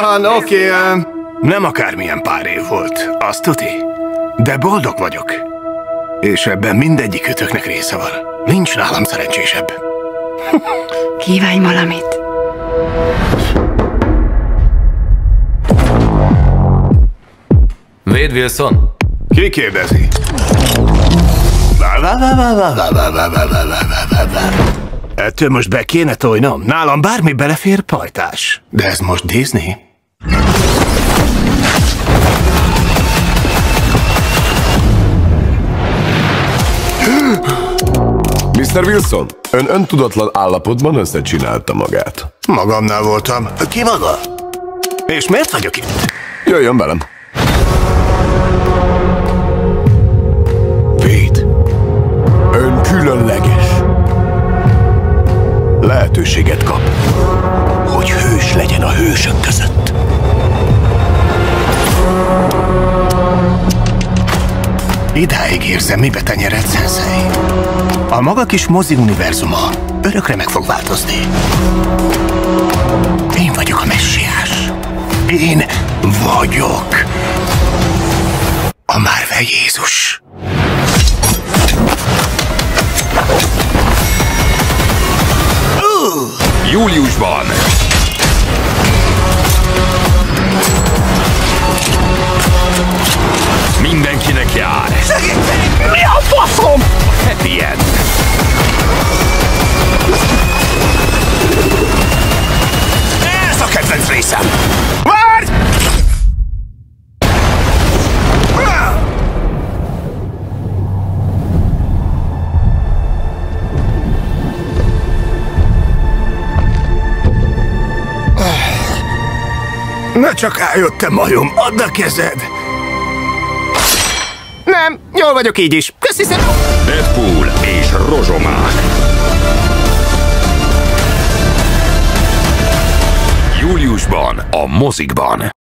van, oké. Nem akármilyen pár év volt, azt tuti. De boldog vagyok. És ebben mindegyikütöknek része van. Nincs nálam szerencsésebb. Kívánj valamit. Wade Wilson? Ki kérdezi? Ettől most be kéne tojnom? Nálam bármi belefér, pajtás. De ez most Disney? Mr. Wilson, ön öntudatlan állapotban összecsinálta magát. Magamnál voltam. Ki maga? És miért vagyok itt? Jöjjön velem. Pete. Ön különleges. Lehetőséget kap, hogy hős legyen a hősök között. Idáig érzem, mibe tenyered, Sensei. A maga kis mozi univerzuma örökre meg fog változni. Én vagyok a messiás. Én vagyok a Marvel Jézus. Júliusban! Mindenkinek jár! Segítség! Mi a faszom? Happy End! Ez a kedvenc részem! Várj! Ne csak állj, majom, add a kezed! Nem, jól vagyok így is. Köszi szépen! Deadpool és Rozsomák. Júliusban a mozikban.